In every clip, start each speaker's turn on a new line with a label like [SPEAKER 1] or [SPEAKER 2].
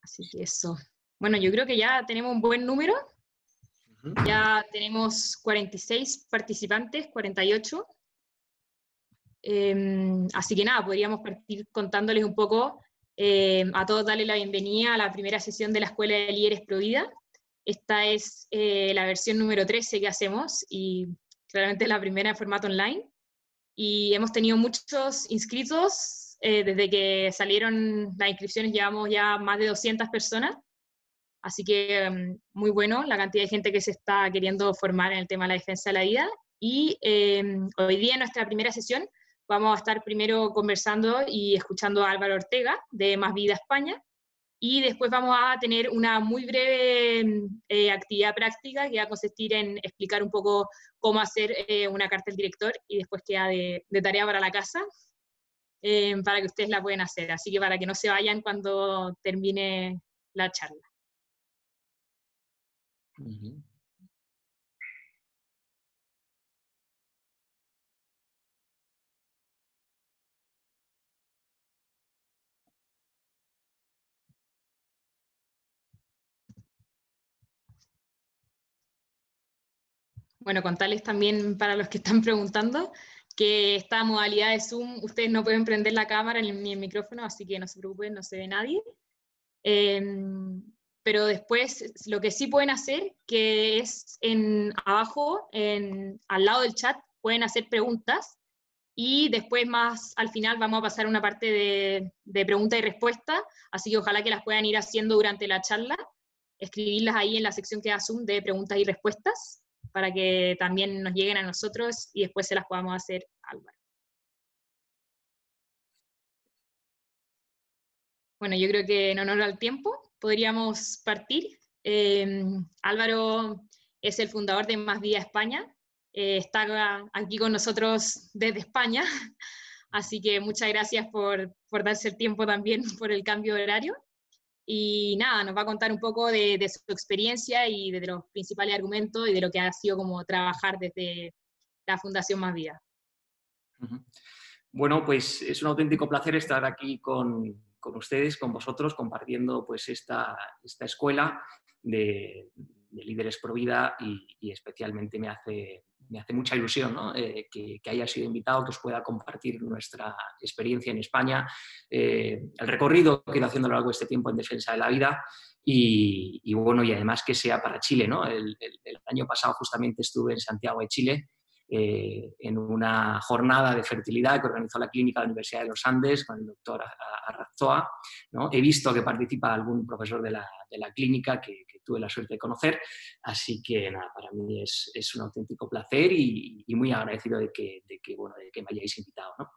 [SPEAKER 1] Así que eso. Bueno, yo creo que ya tenemos un buen número. Ya tenemos 46 participantes, 48. Así que nada, podríamos partir contándoles un poco, a todos darle la bienvenida a la primera sesión de la Escuela de Líderes Provida. Esta es la versión número 13 que hacemos y claramente la primera en formato online. Y hemos tenido muchos inscritos, desde que salieron las inscripciones llevamos ya más de 200 personas. Así que muy bueno la cantidad de gente que se está queriendo formar en el tema de la defensa de la vida. Y hoy día en nuestra primera sesión vamos a estar primero conversando y escuchando a Álvaro Ortega de Más Vida España, y después vamos a tener una muy breve actividad práctica que va a consistir en explicar un poco cómo hacer una carta del director, y después queda de tarea para la casa, para que ustedes la puedan hacer. Así que para que no se vayan cuando termine la charla.
[SPEAKER 2] Uh-huh.
[SPEAKER 1] Bueno, contarles también para los que están preguntando que esta modalidad de Zoom, ustedes no pueden prender la cámara ni el micrófono, así que no se preocupen, no se ve nadie. Pero después lo que sí pueden hacer, que es abajo, al lado del chat, pueden hacer preguntas, y después más al final vamos a pasar una parte de pregunta y respuesta, así que ojalá que las puedan ir haciendo durante la charla, escribirlas ahí en la sección que da Zoom de preguntas y respuestas, para que también nos lleguen a nosotros y después se las podamos hacer a Álvaro. Bueno, yo creo que en honor al tiempo podríamos partir. Álvaro es el fundador de Más Vida España, está aquí con nosotros desde España, así que muchas gracias por darse el tiempo también por el cambio de horario. Y nada, nos va a contar un poco de su experiencia y de los principales argumentos y de lo que ha sido como trabajar desde la Fundación Más Vida.
[SPEAKER 2] Uh-huh. Bueno, pues es un auténtico placer estar aquí con ustedes, con vosotros, compartiendo pues esta escuela de líderes pro vida, y especialmente me hace mucha ilusión, ¿no? Que haya sido invitado, que os pueda compartir nuestra experiencia en España, el recorrido que he ido haciendo a lo largo de este tiempo en defensa de la vida, y bueno, y además que sea para Chile, ¿no? El año pasado justamente estuve en Santiago de Chile, en una jornada de fertilidad que organizó la Clínica de la Universidad de los Andes con el doctor Arrazoa, ¿no? He visto que participa algún profesor de la clínica que tuve la suerte de conocer, así que nada, para mí es un auténtico placer y muy agradecido de que me hayáis invitado, ¿no?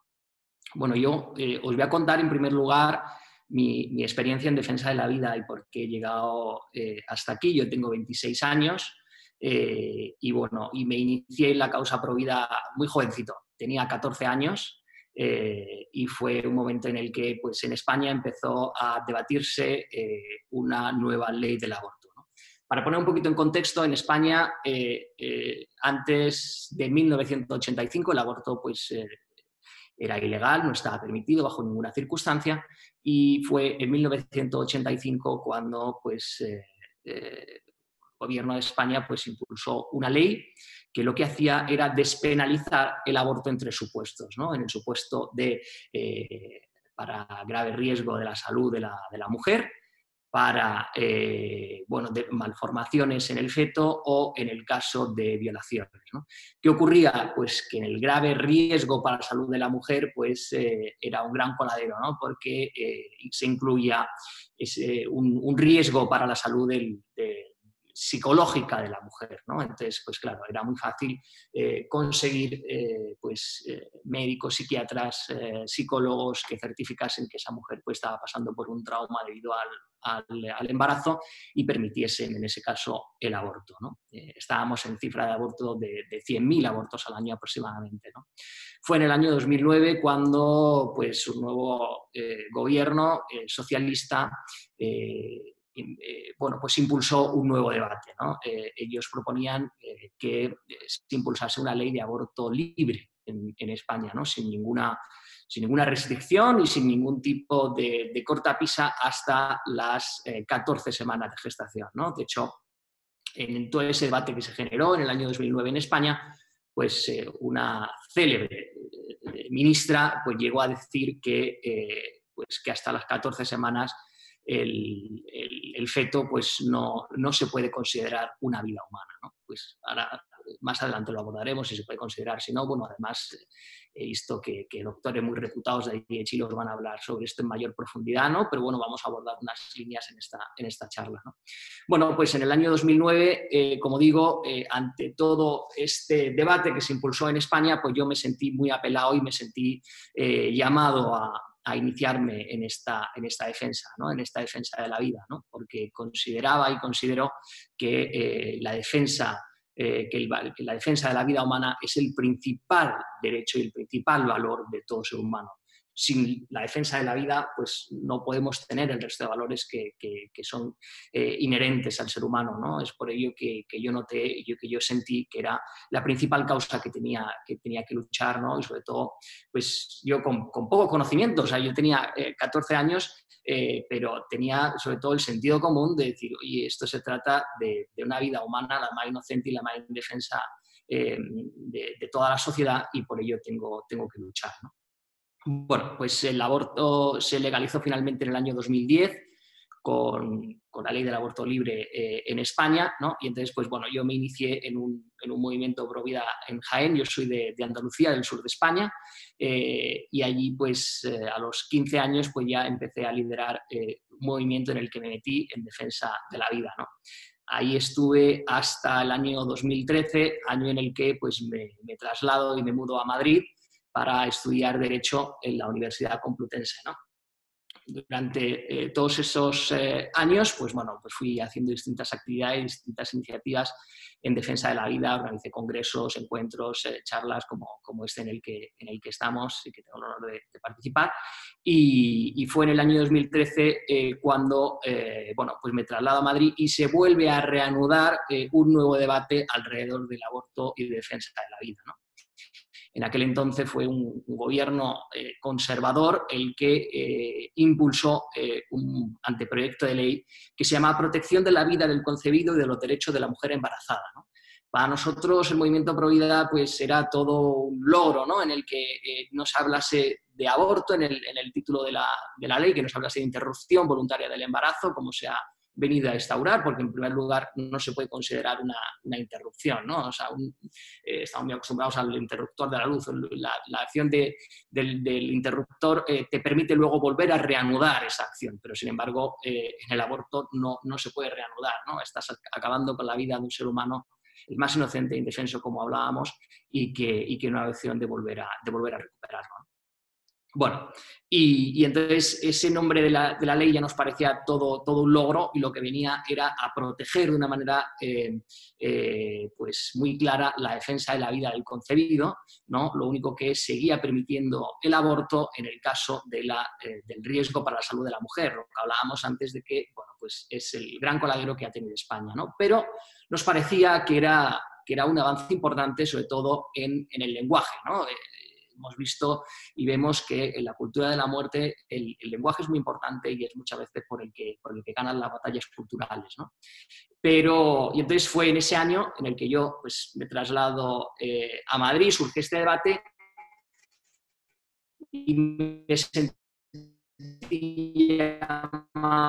[SPEAKER 2] Bueno, yo os voy a contar en primer lugar mi experiencia en defensa de la vida y por qué he llegado hasta aquí. Yo tengo 26 años. Y bueno, y me inicié en la causa pro vida muy jovencito, tenía 14 años, y fue un momento en el que pues, en España empezó a debatirse una nueva ley del aborto, ¿no? Para poner un poquito en contexto, en España antes de 1985 el aborto pues, era ilegal, no estaba permitido bajo ninguna circunstancia, y fue en 1985 cuando pues, el gobierno de España pues, impulsó una ley que lo que hacía era despenalizar el aborto en tres supuestos, ¿no? En el supuesto de para grave riesgo de la salud de la mujer, para de malformaciones en el feto o en el caso de violaciones, ¿no? ¿Qué ocurría? Pues que en el grave riesgo para la salud de la mujer pues, era un gran coladero, ¿no? Porque se incluía un riesgo para la salud psicológica de la mujer, ¿no? Entonces, pues claro, era muy fácil conseguir médicos, psiquiatras, psicólogos que certificasen que esa mujer pues, estaba pasando por un trauma debido al embarazo y permitiesen, en ese caso, el aborto, ¿no? Estábamos en cifra de aborto de 100.000 abortos al año aproximadamente, ¿no? Fue en el año 2009 cuando pues, un nuevo gobierno socialista pues impulsó un nuevo debate, ¿no? Ellos proponían que se impulsase una ley de aborto libre en España, ¿no? sin sin ninguna restricción y sin ningún tipo de cortapisa hasta las 14 semanas de gestación, ¿no? De hecho, en todo ese debate que se generó en el año 2009 en España, pues una célebre ministra pues, llegó a decir pues, que hasta las 14 semanas el feto pues, no se puede considerar una vida humana, ¿no? Pues ahora, más adelante lo abordaremos si se puede considerar, si no, bueno, además he visto que doctores muy reputados de Chile os van a hablar sobre esto en mayor profundidad, ¿no? Pero bueno, vamos a abordar unas líneas en esta charla, ¿no? Bueno, pues en el año 2009, como digo, ante todo este debate que se impulsó en España, pues yo me sentí muy apelado y me sentí llamado a iniciarme en esta defensa, ¿no? En esta defensa de la vida, ¿no? Porque consideraba y considero que la defensa que la defensa de la vida humana es el principal derecho y el principal valor de todo ser humano. Sin la defensa de la vida, pues no podemos tener el resto de valores que son inherentes al ser humano, ¿no? Es por ello que yo noté, que yo sentí que era la principal causa que tenía que luchar, ¿no? Y sobre todo, pues yo con poco conocimiento, o sea, yo tenía 14 años, pero tenía sobre todo el sentido común de decir, oye, esto se trata de una vida humana, la más inocente y la más indefensa de toda la sociedad, y por ello tengo que luchar, ¿no? Bueno, pues el aborto se legalizó finalmente en el año 2010 con la ley del aborto libre en España, ¿no? Y entonces, pues bueno, yo me inicié en un movimiento pro vida en Jaén. Yo soy de Andalucía, del sur de España, y allí, pues a los 15 años, pues ya empecé a liderar un movimiento en el que me metí en defensa de la vida, ¿no? Ahí estuve hasta el año 2013, año en el que pues me traslado y me mudo a Madrid para estudiar Derecho en la Universidad Complutense, ¿no? Durante todos esos años, pues bueno, pues fui haciendo distintas actividades, distintas iniciativas en defensa de la vida, organicé congresos, encuentros, charlas como este en el que estamos y que tengo el honor de participar. Y fue en el año 2013 cuando bueno, pues me traslado a Madrid y se vuelve a reanudar un nuevo debate alrededor del aborto y de defensa de la vida, ¿no? En aquel entonces fue un gobierno conservador el que impulsó un anteproyecto de ley que se llama Protección de la vida del concebido y de los derechos de la mujer embarazada, ¿no? Para nosotros el movimiento pro vida pues era todo un logro, ¿no? En el que no se hablase de aborto en el título de la ley, que no se hablase de interrupción voluntaria del embarazo, como se ha venido a instaurar, porque en primer lugar no se puede considerar una interrupción, ¿no? O sea, estamos muy acostumbrados al interruptor de la luz. La acción del interruptor te permite luego volver a reanudar esa acción, pero sin embargo en el aborto no se puede reanudar, ¿no? Estás acabando con la vida de un ser humano, el más inocente e indefenso, como hablábamos, y que no hay opción de volver a recuperarlo, ¿no? Bueno, y entonces ese nombre de la ley ya nos parecía todo un logro, y lo que venía era a proteger de una manera pues muy clara la defensa de la vida del concebido, ¿no? Lo único que seguía permitiendo el aborto en el caso del riesgo para la salud de la mujer, lo que hablábamos antes de que, bueno, pues es el gran coladero que ha tenido España, ¿no? Pero nos parecía que era un avance importante, sobre todo en el lenguaje, ¿no? Hemos visto y vemos que en la cultura de la muerte el lenguaje es muy importante y es muchas veces por el que ganan las batallas culturales, ¿no? Y entonces fue en ese año en el que yo pues, me traslado a Madrid, surge este debate y me sentí llamado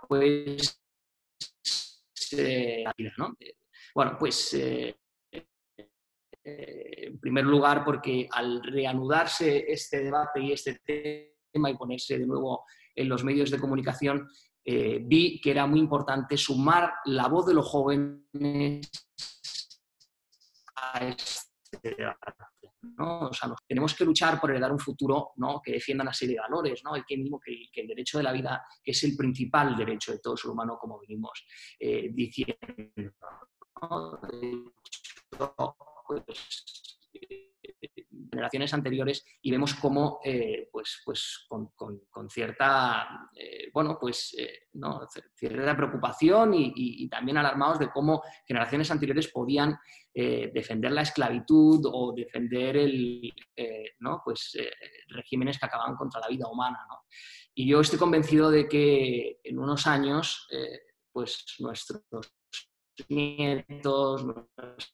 [SPEAKER 2] pues la vida, ¿no? Bueno, pues en primer lugar porque al reanudarse este debate y este tema y ponerse de nuevo en los medios de comunicación, vi que era muy importante sumar la voz de los jóvenes a este debate, ¿no? O sea, tenemos que luchar por heredar un futuro, ¿no? Que defienda una serie de valores, ¿no? Y que mismo que el derecho de la vida, que es el principal derecho de todo ser humano, como venimos diciendo, ¿no? Pues, generaciones anteriores, y vemos cómo pues con cierta bueno, pues, ¿no? Cierta preocupación y también alarmados de cómo generaciones anteriores podían defender la esclavitud o defender ¿no? Pues, regímenes que acababan contra la vida humana, ¿no? Y yo estoy convencido de que en unos años, pues nuestros nietos, nuestros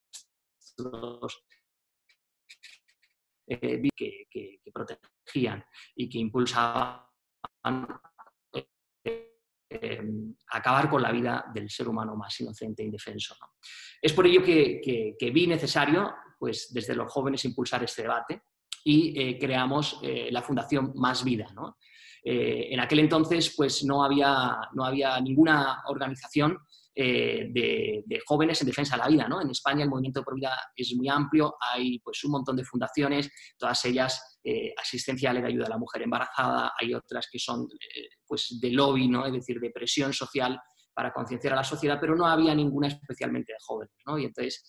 [SPEAKER 2] que protegían y que impulsaban acabar con la vida del ser humano más inocente e indefenso, ¿no? Es por ello que vi necesario, pues, desde los jóvenes impulsar este debate y creamos la Fundación Más Vida, ¿no? En aquel entonces, pues, no había ninguna organización de jóvenes en defensa de la vida, ¿no? En España el movimiento Pro Vida es muy amplio, hay, pues, un montón de fundaciones, todas ellas asistenciales de ayuda a la mujer embarazada, hay otras que son pues, de lobby, ¿no? Es decir, de presión social para concienciar a la sociedad, pero no había ninguna especialmente de jóvenes, ¿no? Y entonces,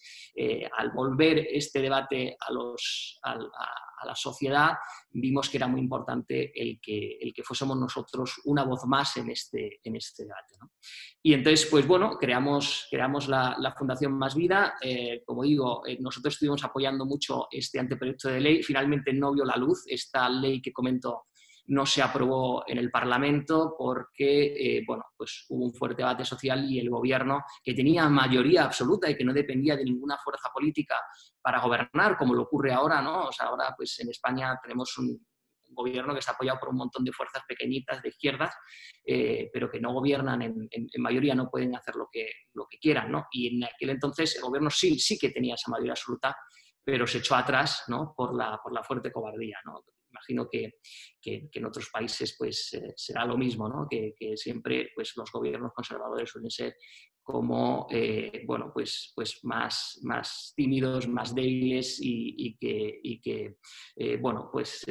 [SPEAKER 2] al volver este debate a la sociedad, vimos que era muy importante el que fuésemos nosotros una voz más en este debate, ¿no? Y entonces, pues bueno, creamos la Fundación Más Vida. Como digo, nosotros estuvimos apoyando mucho este anteproyecto de ley. Finalmente no vio la luz. Esta ley que comento no se aprobó en el Parlamento porque, bueno, pues hubo un fuerte debate social y el gobierno, que tenía mayoría absoluta y que no dependía de ninguna fuerza política para gobernar, como lo ocurre ahora, ¿no? O sea, ahora, pues en España tenemos un gobierno que está apoyado por un montón de fuerzas pequeñitas de izquierdas, pero que no gobiernan en mayoría, no pueden hacer lo que quieran, ¿no? Y en aquel entonces el gobierno sí que tenía esa mayoría absoluta, pero se echó atrás, ¿no? por la fuerte cobardía, ¿no? Imagino que en otros países, pues, será lo mismo, ¿no? Que siempre, pues, los gobiernos conservadores suelen ser como, bueno, pues más tímidos, más débiles y que bueno, pues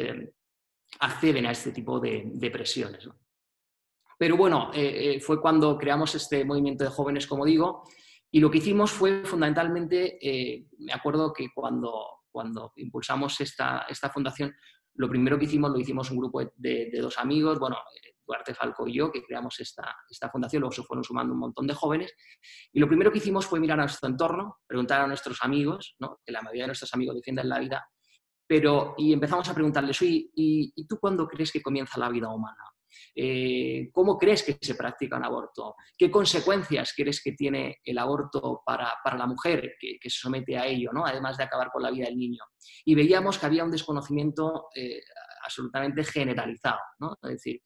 [SPEAKER 2] acceden a este tipo de presiones, ¿no? Pero bueno, fue cuando creamos este movimiento de jóvenes, como digo, y lo que hicimos fue fundamentalmente, me acuerdo que cuando impulsamos esta fundación, lo primero que hicimos, lo hicimos un grupo de dos amigos, bueno, Duarte Falco y yo, que creamos esta fundación, luego se fueron sumando un montón de jóvenes, y lo primero que hicimos fue mirar a nuestro entorno, preguntar a nuestros amigos, ¿no? Que la mayoría de nuestros amigos defienden la vida, y empezamos a preguntarles, oye, ¿y tú cuándo crees que comienza la vida humana? ¿Cómo crees que se practica un aborto? ¿Qué consecuencias crees que tiene el aborto para la mujer que se somete a ello, ¿no? Además de acabar con la vida del niño? Y veíamos que había un desconocimiento absolutamente generalizado, ¿no? Es decir,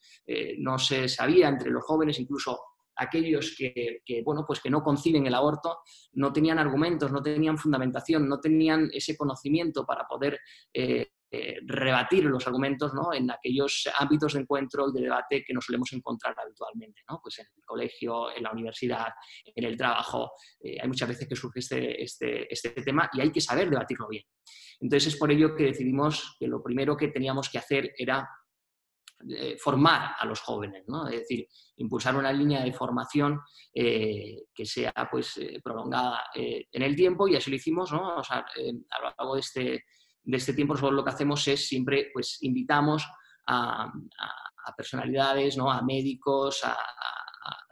[SPEAKER 2] no se sabía entre los jóvenes, incluso aquellos bueno, pues que no conciben el aborto, no tenían argumentos, no tenían fundamentación, no tenían ese conocimiento para poder rebatir los argumentos, ¿no? En aquellos ámbitos de encuentro y de debate que nos solemos encontrar habitualmente, ¿no? Pues en el colegio, en la universidad, en el trabajo. Hay muchas veces que surge este tema y hay que saber debatirlo bien. Entonces es por ello que decidimos que lo primero que teníamos que hacer era formar a los jóvenes, ¿no? Es decir, impulsar una línea de formación que sea, pues, prolongada en el tiempo, y así lo hicimos, ¿no? O sea, a lo largo de este tiempo nosotros lo que hacemos es siempre, pues, invitamos a personalidades, ¿no? A médicos, a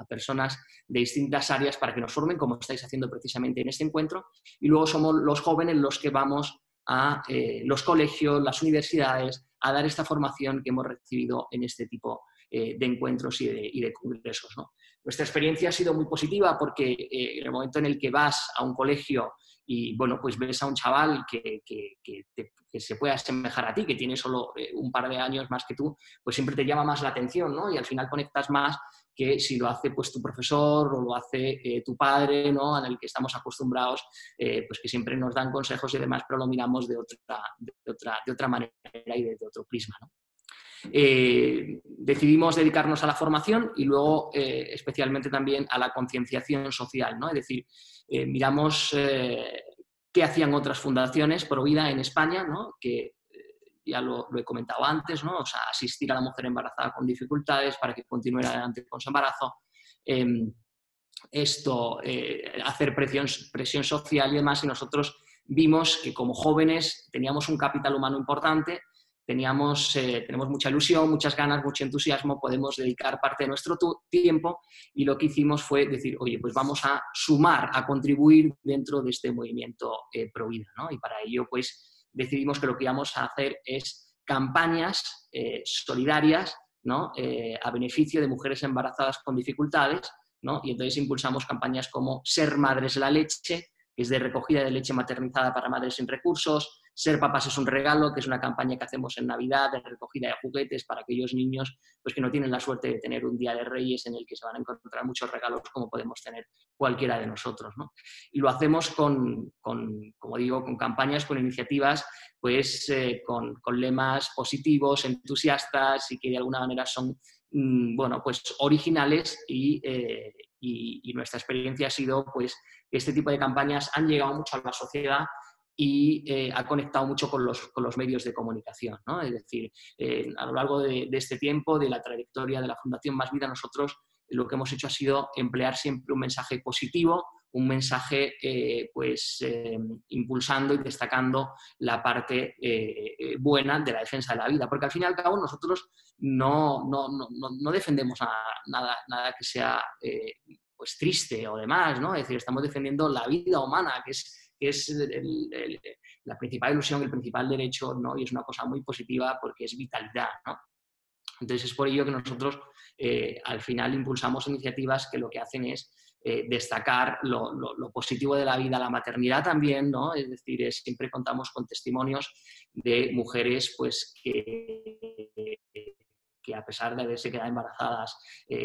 [SPEAKER 2] personas de distintas áreas para que nos formen, como estáis haciendo precisamente en este encuentro, y luego somos los jóvenes los que vamos a los colegios, las universidades, a dar esta formación que hemos recibido en este tipo de encuentros y de congresos, ¿no? Nuestra experiencia ha sido muy positiva porque en el momento en el que vas a un colegio y, bueno, pues ves a un chaval que se puede asemejar a ti, que tiene solo un par de años más que tú, pues siempre te llama más la atención, ¿no? Y al final conectas más que si lo hace, pues, tu profesor o lo hace tu padre, ¿no? En el que estamos acostumbrados, pues que siempre nos dan consejos y demás, pero lo miramos de otra manera y de otro prisma, ¿no? Decidimos dedicarnos a la formación y luego especialmente también a la concienciación social, ¿no? Es decir, miramos qué hacían otras fundaciones pro vida en España, ¿no? Que ya lo he comentado antes, ¿no? O sea, asistir a la mujer embarazada con dificultades para que continúe adelante con su embarazo. Hacer presión social y demás, y nosotros vimos que como jóvenes teníamos un capital humano importante, tenemos mucha ilusión, muchas ganas, mucho entusiasmo, podemos dedicar parte de nuestro tiempo, y lo que hicimos fue decir, oye, pues vamos a sumar, a contribuir dentro de este movimiento Provida, ¿no? Y para ello, pues decidimos que lo que íbamos a hacer es campañas solidarias, ¿no? A beneficio de mujeres embarazadas con dificultades, ¿no? Y entonces impulsamos campañas como Ser Madres la Leche, que es de recogida de leche maternizada para madres sin recursos; Ser Papás es un regalo, que es una campaña que hacemos en Navidad de recogida de juguetes para aquellos niños pues, que no tienen la suerte de tener un Día de Reyes en el que se van a encontrar muchos regalos como podemos tener cualquiera de nosotros, ¿no? Y lo hacemos como digo, con campañas, con iniciativas, pues con lemas positivos, entusiastas, y que de alguna manera son bueno, pues originales, y nuestra experiencia ha sido pues, que este tipo de campañas han llegado mucho a la sociedad y ha conectado mucho con los medios de comunicación, ¿no? Es decir, a lo largo de este tiempo, de la trayectoria de la Fundación Más Vida, nosotros lo que hemos hecho ha sido emplear siempre un mensaje positivo, un mensaje impulsando y destacando la parte buena de la defensa de la vida, porque al fin y al cabo nosotros no defendemos nada que sea pues triste o demás, ¿no? Es decir, estamos defendiendo la vida humana, que es la principal ilusión, el principal derecho, ¿no? Y es una cosa muy positiva porque es vitalidad, ¿no? Entonces es por ello que nosotros al final impulsamos iniciativas que lo que hacen es destacar lo positivo de la vida, la maternidad también, ¿no? Es decir, siempre contamos con testimonios de mujeres pues, que a pesar de haberse quedado embarazadas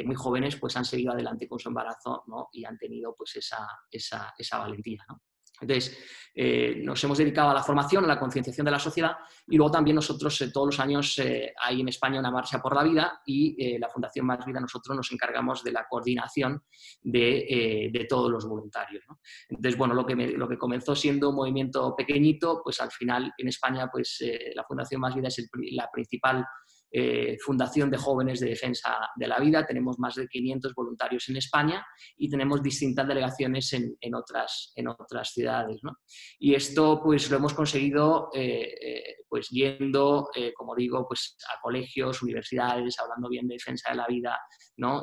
[SPEAKER 2] muy jóvenes, pues han seguido adelante con su embarazo, ¿no? Y han tenido pues, esa valentía, ¿no? Entonces, nos hemos dedicado a la formación, a la concienciación de la sociedad, y luego también nosotros todos los años hay en España una marcha por la vida, y la Fundación Más Vida nosotros nos encargamos de la coordinación de todos los voluntarios, ¿no? Entonces, bueno, lo que comenzó siendo un movimiento pequeñito, pues al final en España pues, la Fundación Más Vida es la principal fundación de jóvenes de defensa de la vida. Tenemos más de 500 voluntarios en España y tenemos distintas delegaciones en otras ciudades, ¿no? Y esto pues lo hemos conseguido pues yendo, como digo, pues a colegios, universidades, hablando bien de defensa de la vida, ¿no?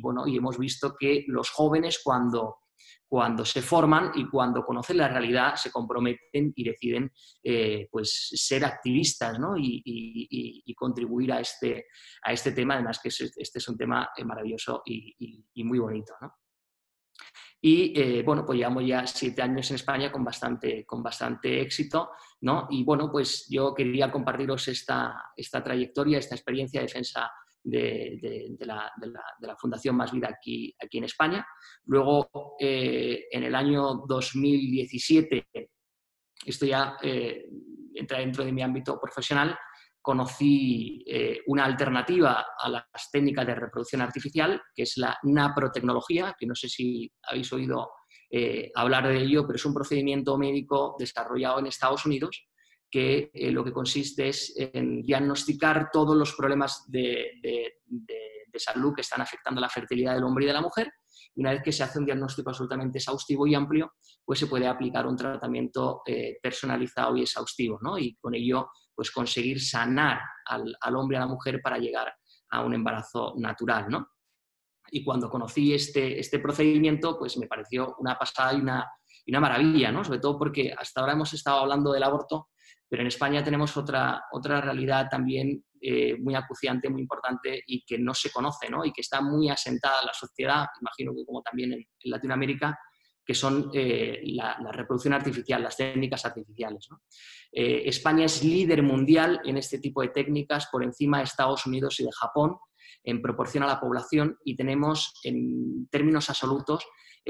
[SPEAKER 2] Bueno, y hemos visto que los jóvenes cuando se forman y cuando conocen la realidad se comprometen y deciden pues ser activistas, ¿no? y contribuir a este tema, además que este es un tema maravilloso y muy bonito, ¿no? Y bueno, pues llevamos ya 7 años en España con bastante éxito, ¿no? Y bueno, pues yo quería compartiros esta trayectoria, esta experiencia de defensa de la Fundación Más Vida aquí en España. Luego, en el año 2017, esto ya entra dentro de mi ámbito profesional, conocí una alternativa a las técnicas de reproducción artificial, que es la naprotecnología, que no sé si habéis oído hablar de ello, pero es un procedimiento médico desarrollado en Estados Unidos que lo que consiste es en diagnosticar todos los problemas de salud que están afectando la fertilidad del hombre y de la mujer. Y una vez que se hace un diagnóstico absolutamente exhaustivo y amplio, pues se puede aplicar un tratamiento personalizado y exhaustivo, ¿no? Y con ello pues conseguir sanar al hombre y a la mujer para llegar a un embarazo natural, ¿no? Y cuando conocí este procedimiento, pues me pareció una pasada y una maravilla, ¿no? Sobre todo porque hasta ahora hemos estado hablando del aborto, pero en España tenemos otra realidad también muy acuciante, muy importante y que no se conoce, ¿no? Y que está muy asentada en la sociedad, imagino que como también en Latinoamérica, que son la reproducción artificial, las técnicas artificiales, ¿no? España es líder mundial en este tipo de técnicas por encima de Estados Unidos y de Japón en proporción a la población, y tenemos en términos absolutos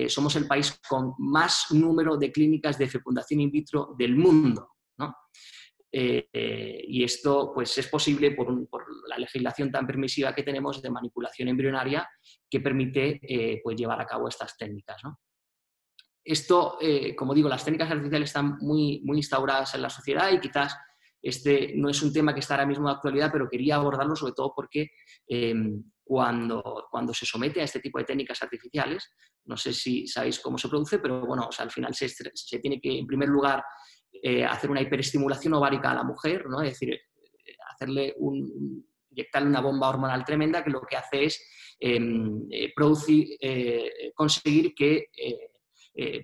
[SPEAKER 2] somos el país con más número de clínicas de fecundación in vitro del mundo, ¿no? Y esto pues, es posible por la legislación tan permisiva que tenemos de manipulación embrionaria que permite pues, llevar a cabo estas técnicas, ¿no? Esto, como digo, las técnicas artificiales están muy instauradas en la sociedad y quizás este no es un tema que está ahora mismo de actualidad, pero quería abordarlo sobre todo porque cuando se somete a este tipo de técnicas artificiales, no sé si sabéis cómo se produce, pero bueno, o sea, al final se tiene que, en primer lugar, hacer una hiperestimulación ovárica a la mujer, ¿no? Es decir, inyectarle una bomba hormonal tremenda que lo que hace es conseguir que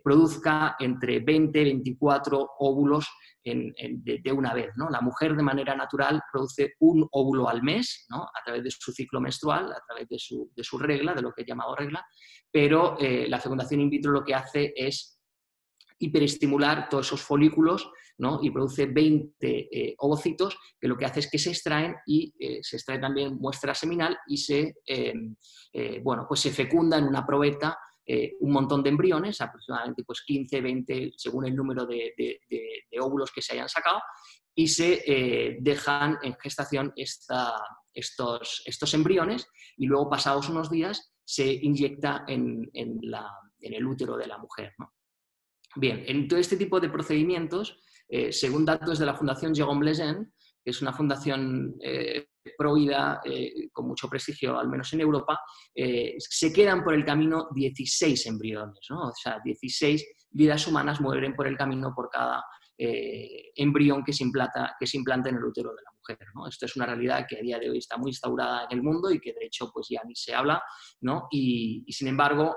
[SPEAKER 2] produzca entre 20 y 24 óvulos de una vez, ¿no? La mujer de manera natural produce un óvulo al mes, ¿no? A través de su ciclo menstrual, a través de su regla, de lo que he llamado regla, pero la fecundación in vitro lo que hace es hiperestimular todos esos folículos, ¿no? Y produce 20 ovocitos, que lo que hace es que se extraen y se extrae también muestra seminal y bueno, pues se fecunda en una probeta un montón de embriones, aproximadamente pues 15, 20, según el número de óvulos que se hayan sacado, y se dejan en gestación estos embriones y luego, pasados unos días, se inyecta en el útero de la mujer, ¿no? Bien, en todo este tipo de procedimientos, según datos de la Fundación Jérôme Lejeune, que es una fundación pro vida con mucho prestigio, al menos en Europa, se quedan por el camino 16 embriones, ¿no? O sea, 16 vidas humanas mueren por el camino por cada embrión que se implanta en el útero de la mujer, ¿no? Esto es una realidad que a día de hoy está muy instaurada en el mundo y que de hecho pues ya ni se habla, ¿no? Y sin embargo,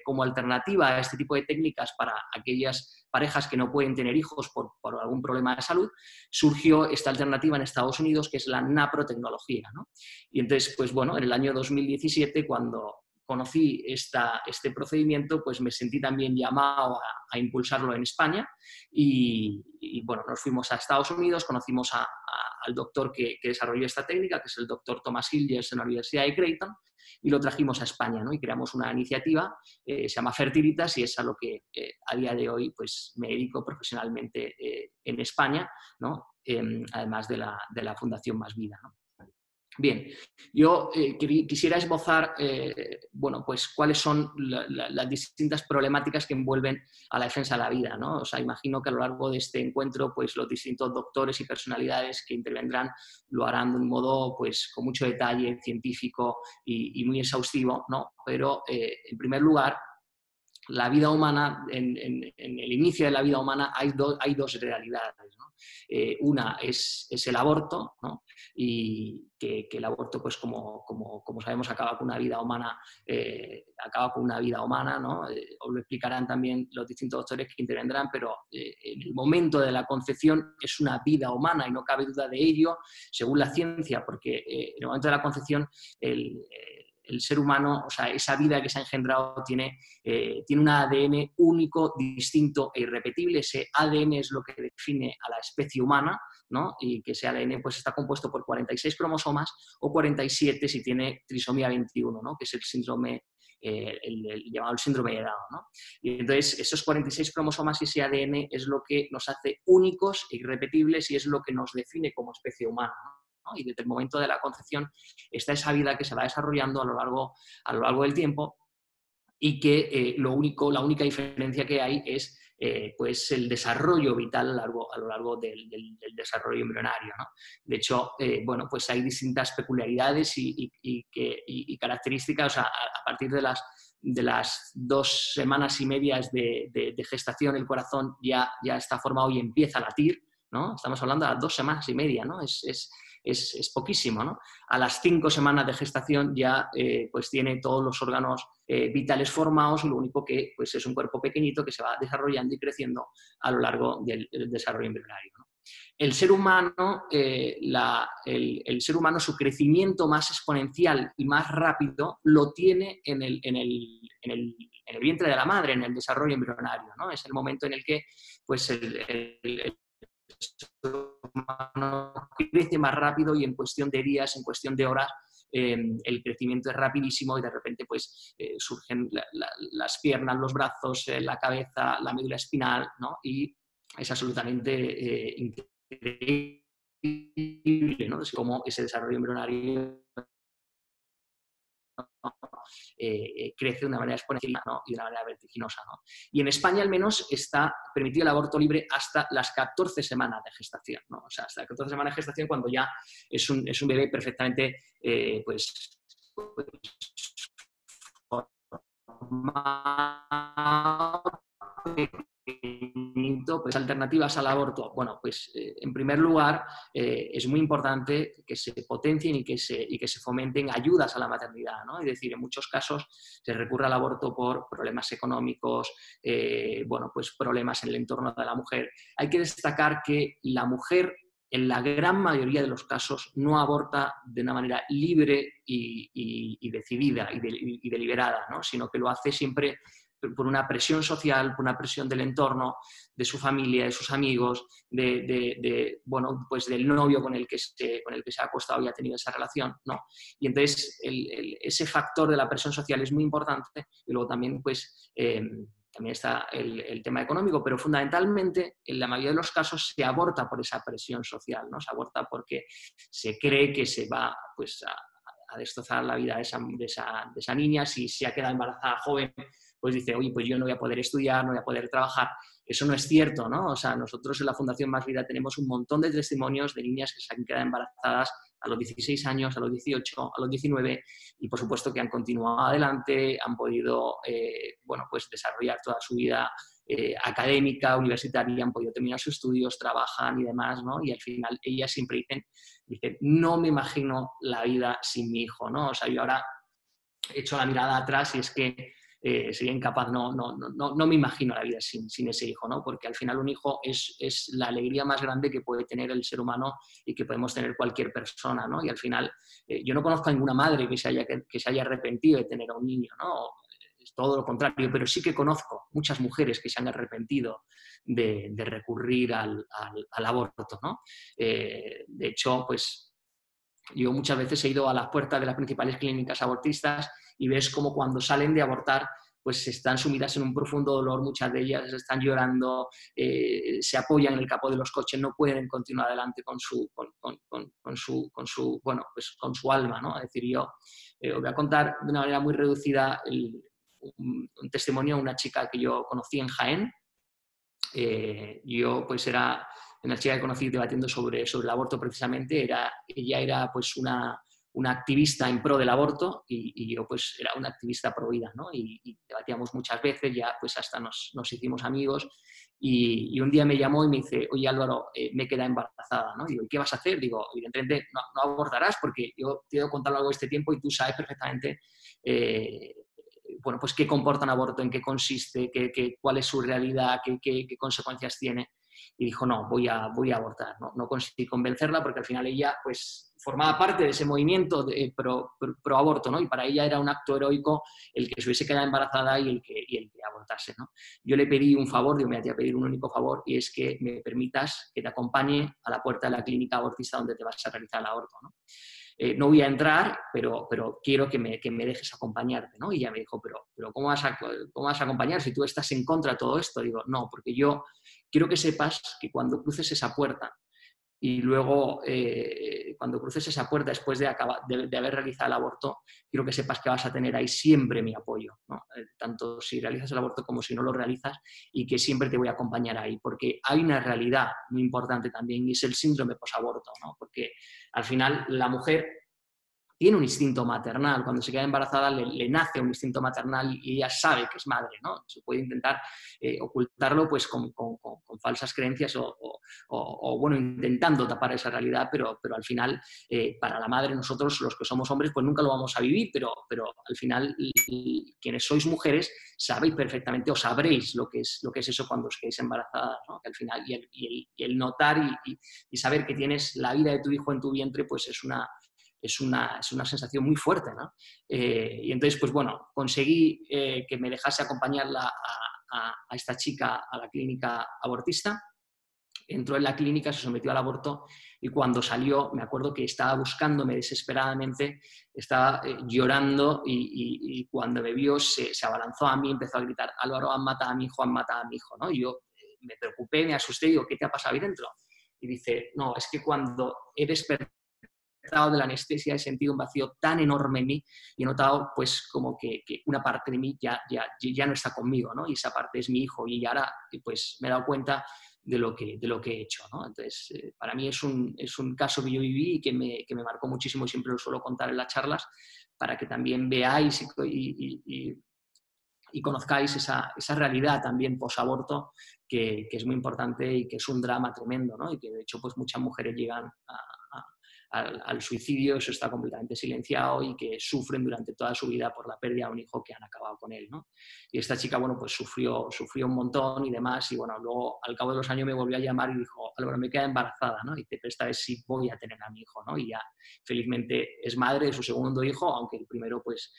[SPEAKER 2] como alternativa a este tipo de técnicas para aquellas parejas que no pueden tener hijos por algún problema de salud, surgió esta alternativa en Estados Unidos, que es la naprotecnología, ¿no? Y entonces, pues bueno, en el año 2017, cuando conocí este procedimiento, pues me sentí también llamado a impulsarlo en España y bueno, nos fuimos a Estados Unidos, conocimos al doctor que desarrolló esta técnica, que es el doctor Thomas Hilgers en la Universidad de Creighton, y lo trajimos a España, ¿no? Y creamos una iniciativa, se llama Fertilitas, y es a lo que a día de hoy pues, me dedico profesionalmente en España, ¿no? Además de la Fundación Más Vida, ¿no? Bien, yo quisiera esbozar, bueno, pues cuáles son las distintas problemáticas que envuelven a la defensa de la vida, ¿no? O sea, imagino que a lo largo de este encuentro, pues los distintos doctores y personalidades que intervendrán lo harán de un modo, pues, con mucho detalle científico y muy exhaustivo, ¿no? Pero, en primer lugar, la vida humana, en el inicio de la vida humana hay dos realidades, ¿no? Una es el aborto, ¿no? Y que el aborto, pues como sabemos, acaba con una vida humana, ¿no? Os lo explicarán también los distintos doctores que intervendrán, pero en el momento de la concepción es una vida humana y no cabe duda de ello, según la ciencia, porque en el momento de la concepción el ser humano, o sea, esa vida que se ha engendrado tiene un ADN único, distinto e irrepetible. Ese ADN es lo que define a la especie humana, ¿no? Y que ese ADN pues, está compuesto por 46 cromosomas o 47 si tiene trisomía 21, ¿no? Que es el síndrome, llamado el síndrome de Down, ¿no? Y entonces esos 46 cromosomas y ese ADN es lo que nos hace únicos e irrepetibles y es lo que nos define como especie humana, ¿no? Y desde el momento de la concepción está esa vida que se va desarrollando a lo largo del tiempo y que la única diferencia que hay es pues el desarrollo vital a lo largo del desarrollo embrionario, ¿no? De hecho, bueno, pues hay distintas peculiaridades y características, o sea, a partir de las 2 semanas y medias de gestación, el corazón ya está formado y empieza a latir, ¿no? Estamos hablando de las 2 semanas y media, ¿no? Es poquísimo, ¿no? A las 5 semanas de gestación ya pues tiene todos los órganos vitales formados y lo único que pues es un cuerpo pequeñito que se va desarrollando y creciendo a lo largo del desarrollo embrionario, ¿no? El ser humano, el ser humano, su crecimiento más exponencial y más rápido lo tiene en el vientre de la madre, en el desarrollo embrionario, ¿no? Es el momento en el que pues, el humano crece más rápido y en cuestión de días, en cuestión de horas, el crecimiento es rapidísimo y de repente pues, surgen las piernas, los brazos, la cabeza, la médula espinal, ¿no? Y es absolutamente increíble, ¿no? Es como ese desarrollo embrionario crece de una manera exponencial, ¿no? Y de una manera vertiginosa, ¿no? Y en España al menos está permitido el aborto libre hasta las 14 semanas de gestación, ¿no? O sea, hasta las 14 semanas de gestación cuando ya es un bebé perfectamente pues formado, pues alternativas al aborto. Bueno, pues en primer lugar es muy importante que se potencien y que se fomenten ayudas a la maternidad, ¿no? Es decir, en muchos casos se recurre al aborto por problemas económicos, bueno, pues problemas en el entorno de la mujer. Hay que destacar que la mujer, en la gran mayoría de los casos, no aborta de una manera libre y decidida y deliberada, ¿no? Sino que lo hace siempre por una presión social, por una presión del entorno, de su familia, de sus amigos, bueno, pues del novio con el que se ha acostado y ha tenido esa relación, ¿no? Y entonces ese factor de la presión social es muy importante, y luego también, pues, también está el tema económico, pero fundamentalmente en la mayoría de los casos se aborta por esa presión social, ¿no? Se aborta porque se cree que se va, pues, a destrozar la vida de esa niña. Si se ha quedado embarazada joven, pues dice, oye, pues yo no voy a poder estudiar, no voy a poder trabajar. Eso no es cierto, ¿no? O sea, nosotros en la Fundación Más Vida tenemos un montón de testimonios de niñas que se han quedado embarazadas a los 16 años, a los 18, a los 19, y por supuesto que han continuado adelante, han podido, bueno, pues desarrollar toda su vida académica, universitaria, han podido terminar sus estudios, trabajan y demás, ¿no? Y al final ellas siempre dicen, no me imagino la vida sin mi hijo, ¿no? O sea, yo ahora he hecho la mirada atrás y es que sería incapaz, no me imagino la vida sin ese hijo, ¿no? Porque al final un hijo es la alegría más grande que puede tener el ser humano y que podemos tener cualquier persona, ¿no? Y al final yo no conozco a ninguna madre que se haya arrepentido de tener a un niño, ¿no? Es todo lo contrario, pero sí que conozco muchas mujeres que se han arrepentido de recurrir al aborto, ¿no? De hecho, pues yo muchas veces he ido a las puertas de las principales clínicas abortistas y ves como cuando salen de abortar pues están sumidas en un profundo dolor, muchas de ellas están llorando, se apoyan en el capó de los coches, no pueden continuar adelante con su alma, ¿no? Es decir, yo os voy a contar de una manera muy reducida un testimonio de una chica que yo conocí en Jaén. Yo pues era una chica que conocí debatiendo sobre el aborto precisamente. Ella era pues una activista en pro del aborto y yo pues era una activista pro vida, ¿no? Y debatíamos muchas veces, ya pues hasta nos hicimos amigos, y un día me llamó y me dice, oye Álvaro, me he quedado embarazada, ¿no? Y digo, ¿y qué vas a hacer? Digo, evidentemente no abortarás porque yo te he contado algo este tiempo y tú sabes perfectamente bueno, pues qué comporta un aborto, en qué consiste, cuál es su realidad, qué consecuencias tiene. Y dijo, no, voy a abortar. No conseguí convencerla porque al final ella pues formaba parte de ese movimiento pro aborto, ¿no? Y para ella era un acto heroico el que se hubiese quedado embarazada y el que abortase, ¿no? Yo le pedí un favor, digo, me voy a pedir un único favor, y es que me permitas que te acompañe a la puerta de la clínica abortista donde te vas a realizar el aborto, ¿no? No voy a entrar, pero quiero que me dejes acompañarte, ¿no? Y ella me dijo, pero ¿cómo vas a acompañar si tú estás en contra de todo esto? Digo, no, porque yo quiero que sepas que cuando cruces esa puerta y luego cuando cruces esa puerta después de haber realizado el aborto, quiero que sepas que vas a tener ahí siempre mi apoyo, ¿no? Tanto si realizas el aborto como si no lo realizas, y que siempre te voy a acompañar ahí, porque hay una realidad muy importante también, y es el síndrome posaborto, ¿no? Porque al final la mujer tiene un instinto maternal. Cuando se queda embarazada le nace un instinto maternal y ella sabe que es madre, ¿no? Se puede intentar ocultarlo pues con falsas creencias o, bueno, intentando tapar esa realidad, pero al final para la madre, nosotros los que somos hombres pues nunca lo vamos a vivir, pero al final quienes sois mujeres sabéis perfectamente o sabréis lo que es eso cuando os quedéis embarazadas, ¿no? Que al final y el notar y saber que tienes la vida de tu hijo en tu vientre pues es una sensación muy fuerte, ¿no? Y entonces, pues bueno, conseguí que me dejase acompañarla a esta chica a la clínica abortista. Entró en la clínica, se sometió al aborto, y cuando salió me acuerdo que estaba buscándome desesperadamente, estaba llorando, y cuando me vio se abalanzó a mí, empezó a gritar, Álvaro, han matado a mi hijo, han matado a mi hijo, ¿no? Y yo me preocupé, me asusté y digo, ¿qué te ha pasado ahí dentro? Y dice, no, es que cuando he despertado de la anestesia he sentido un vacío tan enorme en mí y he notado pues como que una parte de mí ya no está conmigo, ¿no? Y esa parte es mi hijo, y ahora pues me he dado cuenta de lo que he hecho, ¿no? Entonces, para mí es un caso que yo viví y que me marcó muchísimo, y siempre lo suelo contar en las charlas para que también veáis y y conozcáis esa realidad también posaborto que es muy importante y que es un drama tremendo, ¿no? Y que de hecho pues muchas mujeres llegan al suicidio, eso está completamente silenciado y que sufren durante toda su vida por la pérdida de un hijo que han acabado con él, ¿no? Y esta chica, bueno, pues sufrió un montón y demás, y bueno, luego al cabo de los años me volvió a llamar y dijo, Álvaro, me queda embarazada, ¿no? Y esta vez sí voy a tener a mi hijo, ¿no? Y ya felizmente es madre de su segundo hijo, aunque el primero pues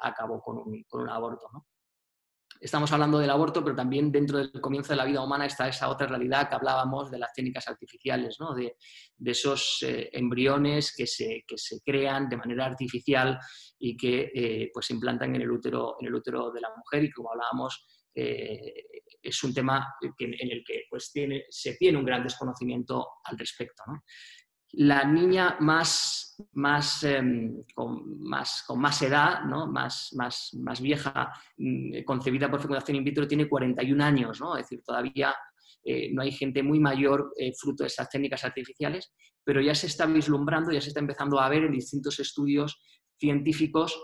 [SPEAKER 2] acabó con un aborto, ¿no? Estamos hablando del aborto, pero también dentro del comienzo de la vida humana está esa otra realidad que hablábamos de las técnicas artificiales, ¿no? de esos embriones que se crean de manera artificial y que pues se implantan en el útero de la mujer, y como hablábamos, es un tema en el que pues, se tiene un gran desconocimiento al respecto, ¿no? La niña con más edad, ¿no? más vieja, concebida por fecundación in vitro, tiene 41 años, ¿no? Es decir, todavía no hay gente muy mayor fruto de estas técnicas artificiales, pero ya se está vislumbrando, ya se está empezando a ver en distintos estudios científicos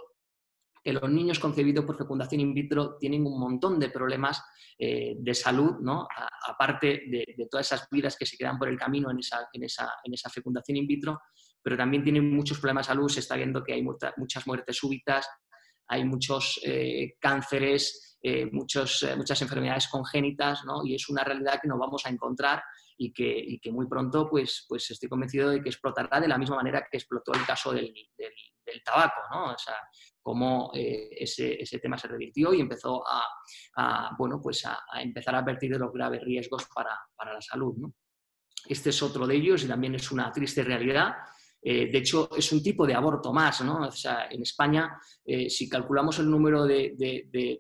[SPEAKER 2] que los niños concebidos por fecundación in vitro tienen un montón de problemas de salud, ¿no? Aparte de todas esas vidas que se quedan por el camino en esa fecundación in vitro, pero también tienen muchos problemas de salud. Se está viendo que hay muchas muertes súbitas, hay muchos cánceres, muchas enfermedades congénitas, ¿no? Y es una realidad que nos vamos a encontrar y que muy pronto pues estoy convencido de que explotará de la misma manera que explotó el caso del tabaco, ¿no? O sea, cómo ese tema se revirtió y empezó a empezar a advertir de los graves riesgos para la salud, ¿no? Este es otro de ellos y también es una triste realidad. De hecho, es un tipo de aborto más, ¿no? O sea, en España, si calculamos el número de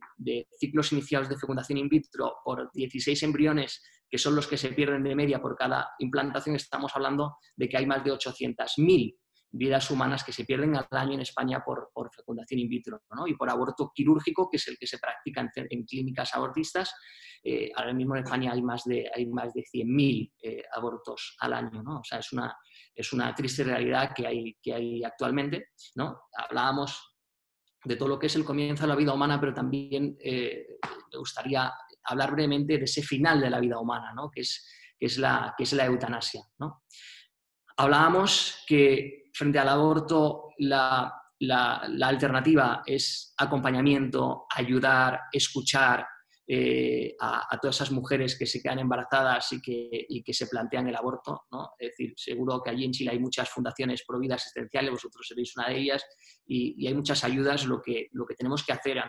[SPEAKER 2] ciclos iniciados de fecundación in vitro por 16 embriones, que son los que se pierden de media por cada implantación, estamos hablando de que hay más de 800.000 vidas humanas que se pierden al año en España por fecundación in vitro, ¿no? Y por aborto quirúrgico, que es el que se practica en clínicas abortistas. Ahora mismo en España hay más de 100.000 abortos al año, ¿no? O sea, es una triste realidad que hay actualmente, ¿no? Hablábamos de todo lo que es el comienzo de la vida humana, pero también me gustaría hablar brevemente de ese final de la vida humana, ¿no? que es la eutanasia, ¿no? Hablábamos que frente al aborto la alternativa es acompañamiento, ayudar, escuchar a todas esas mujeres que se quedan embarazadas y que se plantean el aborto, ¿no? Es decir, seguro que allí en Chile hay muchas fundaciones pro vida asistenciales, vosotros seréis una de ellas, y hay muchas ayudas. Lo que tenemos que hacer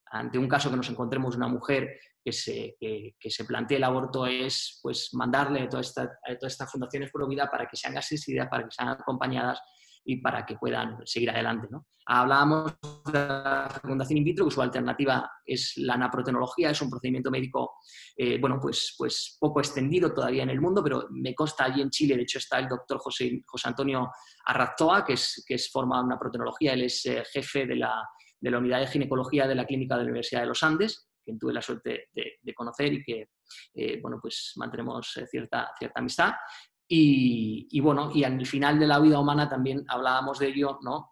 [SPEAKER 2] ante un caso que nos encontremos una mujer que se plantee el aborto es pues mandarle a todas estas fundaciones pro vida para que sean asistidas, para que sean acompañadas y para que puedan seguir adelante, ¿no? Hablábamos de la fecundación in vitro, que su alternativa es la naprotenología, es un procedimiento médico pues poco extendido todavía en el mundo, pero me consta allí en Chile, de hecho está el doctor José Antonio Arraztoa, que es formado en naprotenología, él es jefe de la unidad de ginecología de la clínica de la Universidad de los Andes, quien tuve la suerte de conocer y que pues mantenemos cierta amistad. Y al final de la vida humana también hablábamos de ello, ¿no?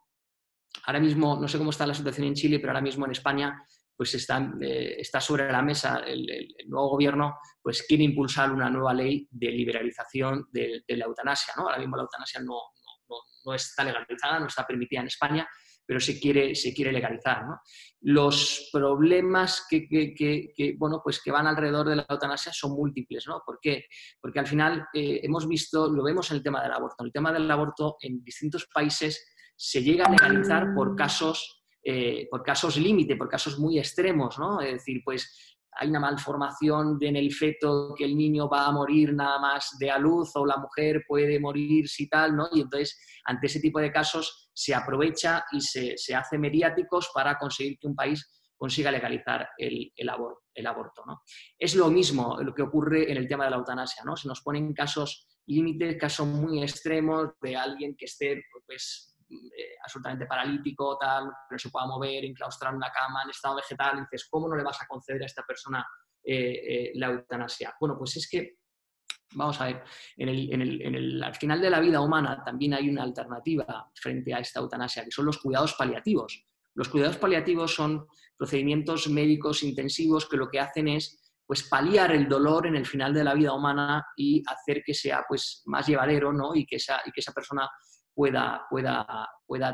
[SPEAKER 2] Ahora mismo, no sé cómo está la situación en Chile, pero ahora mismo en España pues está sobre la mesa el nuevo gobierno, pues quiere impulsar una nueva ley de liberalización de la eutanasia, ¿no? Ahora mismo la eutanasia no está legalizada, no está permitida en España, pero se quiere legalizar, ¿no? Los problemas que van alrededor de la eutanasia son múltiples, ¿no? ¿Por qué? Porque al final hemos visto, lo vemos en el tema del aborto. En el tema del aborto en distintos países se llega a legalizar por casos límite, por casos muy extremos, ¿no? Es decir, pues hay una malformación en el feto que el niño va a morir nada más de a luz o la mujer puede morir si tal, ¿no? Y entonces, ante ese tipo de casos se aprovecha y se hace mediáticos para conseguir que un país consiga legalizar el aborto, ¿no? Es lo mismo lo que ocurre en el tema de la eutanasia, ¿no? Se nos ponen casos límites, casos muy extremos de alguien que esté pues absolutamente paralítico, tal, que no se pueda mover, enclaustrado en una cama, en estado vegetal, y dices, ¿cómo no le vas a conceder a esta persona la eutanasia? Bueno, pues es que, vamos a ver, al final de la vida humana también hay una alternativa frente a esta eutanasia, que son los cuidados paliativos. Los cuidados paliativos son procedimientos médicos intensivos que lo que hacen es pues, paliar el dolor en el final de la vida humana y hacer que sea pues, más llevadero, ¿no? y que esa persona pueda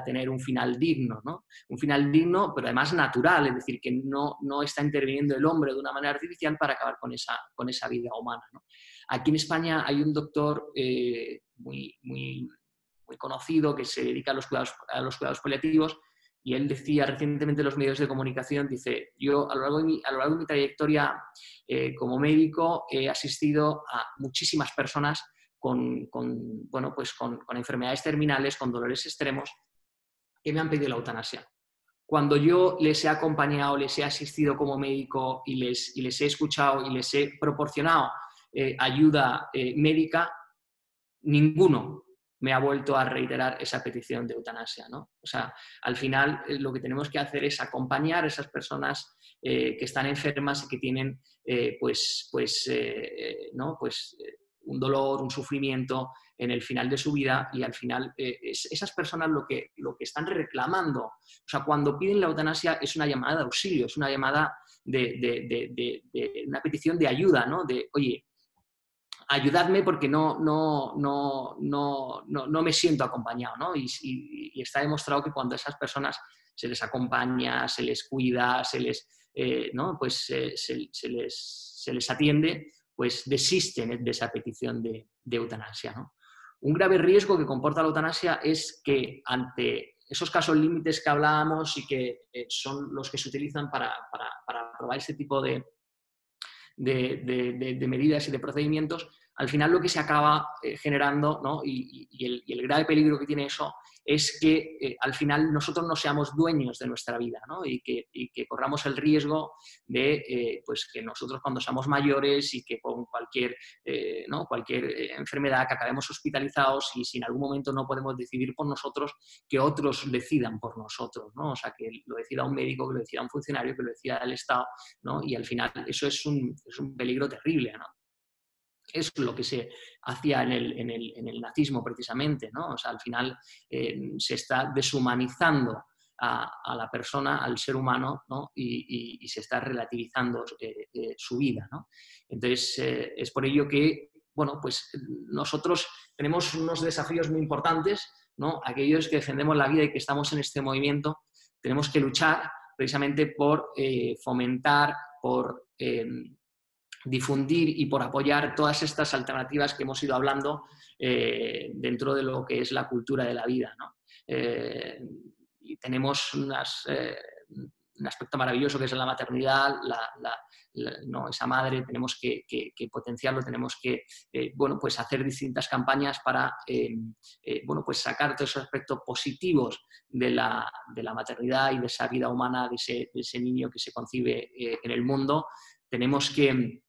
[SPEAKER 2] tener un final digno, ¿no? Un final digno, pero además natural, es decir, que no está interviniendo el hombre de una manera artificial para acabar con esa vida humana, ¿no? Aquí en España hay un doctor muy conocido que se dedica a los cuidados paliativos, y él decía recientemente en los medios de comunicación, dice, yo a lo largo de mi trayectoria como médico he asistido a muchísimas personas con enfermedades terminales, con dolores extremos, que me han pedido la eutanasia. Cuando yo les he acompañado, les he asistido como médico y les he escuchado y les he proporcionado ayuda médica, ninguno me ha vuelto a reiterar esa petición de eutanasia, ¿no? O sea, al final lo que tenemos que hacer es acompañar a esas personas que están enfermas y que tienen un dolor, un sufrimiento en el final de su vida, y al final esas personas lo que están reclamando, o sea, cuando piden la eutanasia es una llamada de auxilio, es una llamada de una petición de ayuda, ¿no? De, oye, ayudadme porque no me siento acompañado, ¿no? Y está demostrado que cuando a esas personas se les acompaña, se les cuida, se les atiende, pues desisten de esa petición de eutanasia, ¿no? Un grave riesgo que comporta la eutanasia es que ante esos casos límites que hablábamos y que son los que se utilizan para aprobar este tipo de medidas y de procedimientos, al final lo que se acaba generando, ¿no? y el grave peligro que tiene eso es que al final nosotros no seamos dueños de nuestra vida, ¿no? y que corramos el riesgo de pues que nosotros cuando seamos mayores y que con cualquier enfermedad que acabemos hospitalizados, y si en algún momento no podemos decidir por nosotros, que otros decidan por nosotros, ¿no? O sea, que lo decida un médico, que lo decida un funcionario, que lo decida el Estado, ¿no? Y al final eso es un peligro terrible, ¿no? Es lo que se hacía en el nazismo precisamente, ¿no? O sea, al final se está deshumanizando a la persona, al ser humano, ¿no? y se está relativizando su vida, ¿no? Entonces, es por ello que, bueno, pues nosotros tenemos unos desafíos muy importantes, ¿no? Aquellos que defendemos la vida y que estamos en este movimiento, tenemos que luchar precisamente por fomentar, por difundir y por apoyar todas estas alternativas que hemos ido hablando dentro de lo que es la cultura de la vida, ¿no? Y tenemos un aspecto maravilloso que es la maternidad, ¿no? Esa madre, tenemos que potenciarlo, tenemos que pues hacer distintas campañas para pues sacar todos esos aspectos positivos de la maternidad y de esa vida humana, de ese niño que se concibe en el mundo. Tenemos que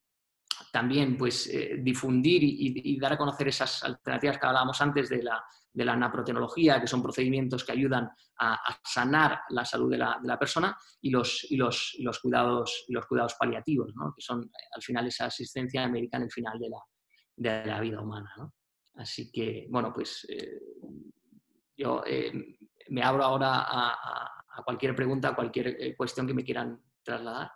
[SPEAKER 2] también pues, difundir y dar a conocer esas alternativas que hablábamos antes de la naprotecnología, que son procedimientos que ayudan a sanar la salud de la persona, y los cuidados paliativos, ¿no? Que son al final esa asistencia médica en el final de la vida humana, ¿no? Así que, bueno, pues yo me abro ahora a cualquier pregunta, a cualquier cuestión que me quieran trasladar.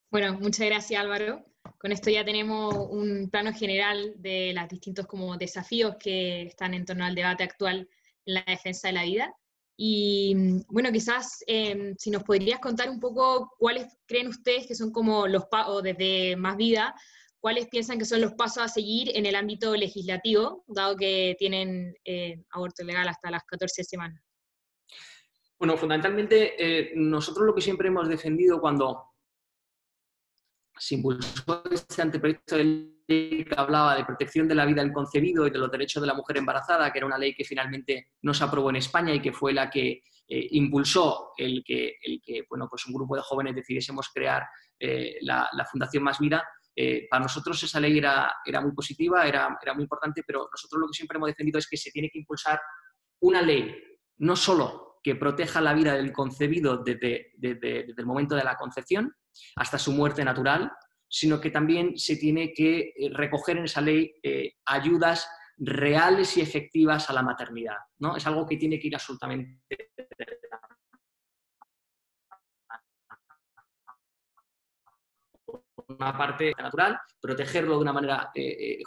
[SPEAKER 1] Bueno, muchas gracias, Álvaro. Con esto ya tenemos un plano general de los distintos como desafíos que están en torno al debate actual en la defensa de la vida. Y bueno, quizás si nos podrías contar un poco cuáles creen ustedes que son como los pasos desde Más Vida, cuáles piensan que son los pasos a seguir en el ámbito legislativo, dado que tienen aborto legal hasta las 14 semanas.
[SPEAKER 2] Bueno, fundamentalmente nosotros lo que siempre hemos defendido cuando se impulsó este anteproyecto de ley que hablaba de protección de la vida del concebido y de los derechos de la mujer embarazada, que era una ley que finalmente no se aprobó en España y que fue la que impulsó el que bueno, pues un grupo de jóvenes decidiésemos crear la Fundación Más Vida. Para nosotros esa ley era muy positiva, era muy importante, pero nosotros lo que siempre hemos defendido es que se tiene que impulsar una ley, no solo que proteja la vida del concebido desde el momento de la concepción hasta su muerte natural, sino que también se tiene que recoger en esa ley ayudas reales y efectivas a la maternidad, ¿no? Es algo que tiene que ir absolutamente una parte natural, protegerlo de una manera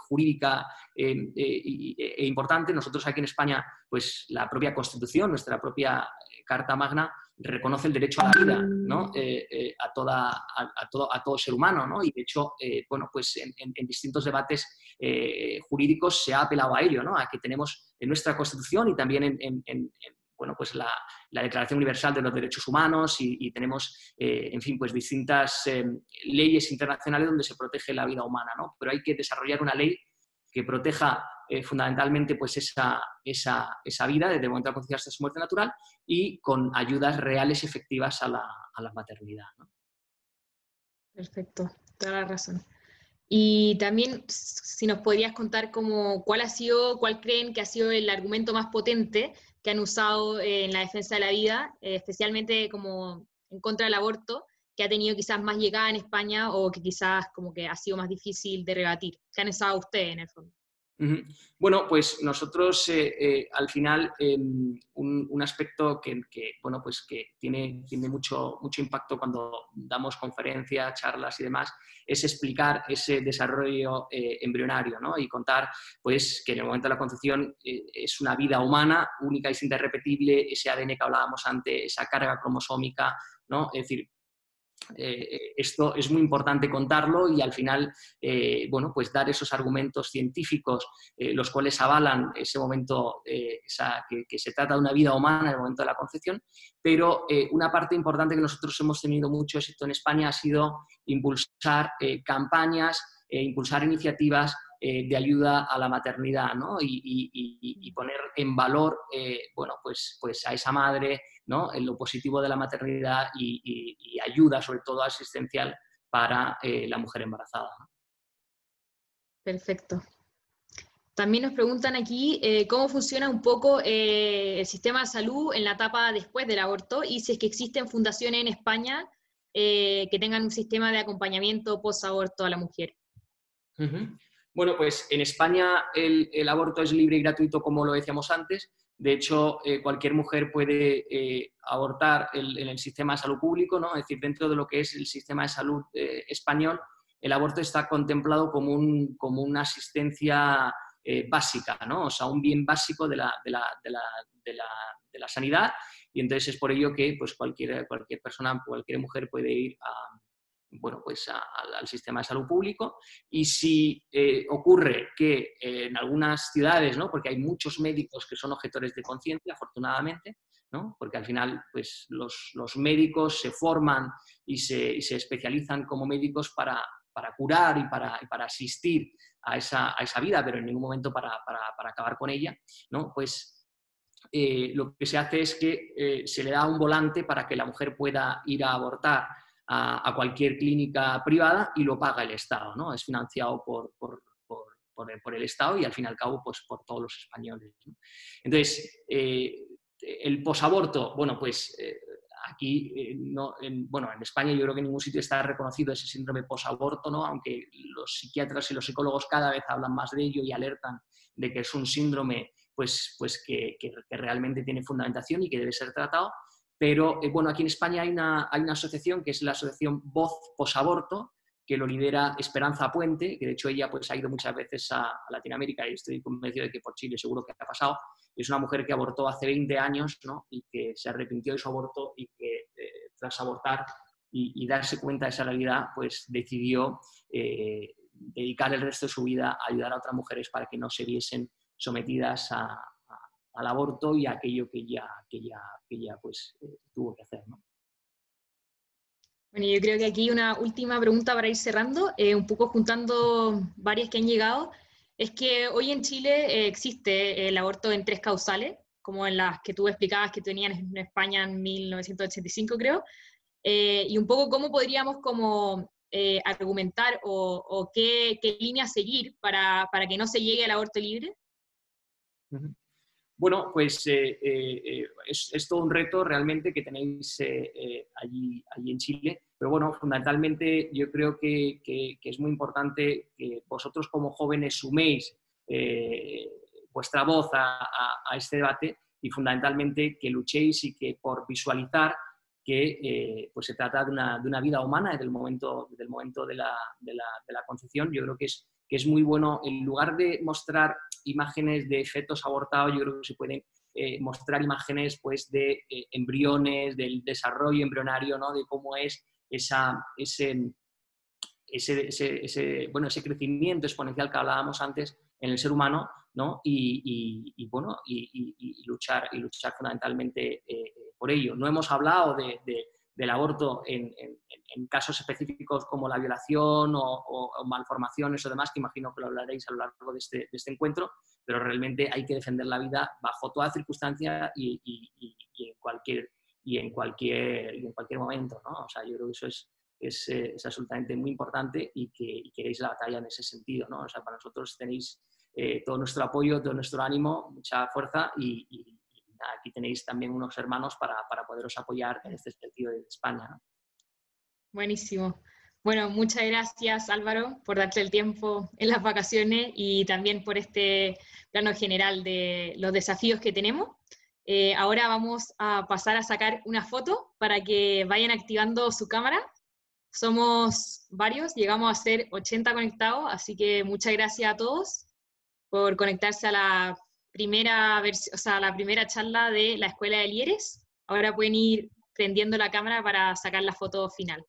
[SPEAKER 2] jurídica e importante. Nosotros aquí en España, pues la propia Constitución, nuestra propia Carta Magna, reconoce el derecho a la vida, ¿no? A todo ser humano, ¿no? Y de hecho, bueno, pues en distintos debates jurídicos se ha apelado a ello, ¿no? A que tenemos en nuestra Constitución y también bueno, pues la Declaración Universal de los Derechos Humanos y tenemos, en fin, pues distintas leyes internacionales donde se protege la vida humana, ¿no? Pero hay que desarrollar una ley que proteja fundamentalmente pues esa vida desde el momento de la concepción hasta su muerte natural y con ayudas reales y efectivas a la maternidad, ¿no?
[SPEAKER 1] Perfecto, toda la razón. Y también, si nos podrías contar cuál creen que ha sido el argumento más potente que han usado en la defensa de la vida, especialmente como en contra del aborto, que ha tenido quizás más llegada en España o que quizás como que ha sido más difícil de rebatir. ¿Qué han usado ustedes en el fondo?
[SPEAKER 2] Bueno, pues nosotros al final un aspecto bueno, pues que tiene mucho impacto cuando damos conferencias, charlas y demás, es explicar ese desarrollo embrionario, ¿no? Y contar pues, que en el momento de la concepción es una vida humana, única y irrepetible, ese ADN que hablábamos antes, esa carga cromosómica, ¿no? Es decir, esto es muy importante contarlo y al final, bueno, pues dar esos argumentos científicos, los cuales avalan ese momento, que se trata de una vida humana en el momento de la concepción, pero una parte importante que nosotros hemos tenido mucho éxito en España ha sido impulsar campañas, impulsar iniciativas de ayuda a la maternidad, ¿no? Y poner en valor, bueno, pues a esa madre, ¿no? En lo positivo de la maternidad y ayuda, sobre todo asistencial, para la mujer embarazada, ¿no?
[SPEAKER 1] Perfecto. También nos preguntan aquí cómo funciona un poco el sistema de salud en la etapa después del aborto y si es que existen fundaciones en España que tengan un sistema de acompañamiento post-aborto a la mujer.
[SPEAKER 2] Bueno, pues en España el aborto es libre y gratuito, como lo decíamos antes. De hecho, cualquier mujer puede abortar en el sistema de salud público, ¿no? Es decir, dentro de lo que es el sistema de salud español, el aborto está contemplado como una asistencia básica, ¿no? O sea, un bien básico de la sanidad, y entonces es por ello que pues, cualquier persona, cualquier mujer puede ir bueno, pues al sistema de salud público. Y si ocurre que en algunas ciudades, ¿no? Porque hay muchos médicos que son objetores de conciencia, afortunadamente, ¿no? Porque al final pues, los médicos se forman y se especializan como médicos para curar y para asistir a esa vida, pero en ningún momento para acabar con ella, ¿no? Pues lo que se hace es que se le da un volante para que la mujer pueda ir a abortar a cualquier clínica privada y lo paga el Estado, ¿no? Es financiado por el Estado y al fin y al cabo pues, por todos los españoles, ¿no? Entonces, el posaborto, bueno, pues aquí, bueno, en España yo creo que en ningún sitio está reconocido ese síndrome posaborto, ¿no? Aunque los psiquiatras y los psicólogos cada vez hablan más de ello y alertan de que es un síndrome pues que realmente tiene fundamentación y que debe ser tratado. Pero, bueno, aquí en España hay una asociación que es la Asociación Voz Posaborto, que lo lidera Esperanza Puente, que de hecho ella pues, ha ido muchas veces a Latinoamérica y estoy convencido de que por Chile seguro que ha pasado. Es una mujer que abortó hace 20 años, ¿no? Y que se arrepintió de su aborto y que tras abortar y darse cuenta de esa realidad, pues decidió dedicar el resto de su vida a ayudar a otras mujeres para que no se viesen sometidas al aborto y a aquello que ella pues, tuvo que hacer, ¿no?
[SPEAKER 1] Bueno, yo creo que aquí una última pregunta para ir cerrando, un poco juntando varias que han llegado, es que hoy en Chile existe el aborto en 3 causales, como en las que tú explicabas que tenían en España en 1985, creo, y un poco cómo podríamos como argumentar o qué línea seguir para que no se llegue al aborto libre.
[SPEAKER 2] Bueno, pues es todo un reto realmente que tenéis allí en Chile, pero bueno, fundamentalmente yo creo que es muy importante que vosotros como jóvenes suméis vuestra voz a este debate y fundamentalmente que luchéis y que por visualizar que pues se trata de una vida humana desde el momento de la concepción. Yo creo que es muy bueno, en lugar de mostrar imágenes de fetos abortados, yo creo que se pueden mostrar imágenes pues, de embriones, del desarrollo embrionario, ¿no? De cómo es ese crecimiento exponencial que hablábamos antes en el ser humano, ¿no? y luchar fundamentalmente por ello. No hemos hablado del aborto en casos específicos como la violación o malformaciones o demás, que imagino que lo hablaréis a lo largo de este encuentro, pero realmente hay que defender la vida bajo toda circunstancia y en cualquier momento, ¿no? O sea, yo creo que eso es absolutamente muy importante y que deis la batalla en ese sentido, ¿no? O sea, para nosotros tenéis todo nuestro apoyo, todo nuestro ánimo, mucha fuerza y nada, aquí tenéis también unos hermanos para poderos apoyar en este sentido de España, ¿no?
[SPEAKER 1] Buenísimo. Bueno, muchas gracias Álvaro por darte el tiempo en las vacaciones y también por este plano general de los desafíos que tenemos. Ahora vamos a pasar a sacar una foto para que vayan activando su cámara. Somos varios, llegamos a ser 80 conectados, así que muchas gracias a todos por conectarse a la primera charla de la Escuela de Líderes. Ahora pueden ir prendiendo la cámara para sacar la foto final.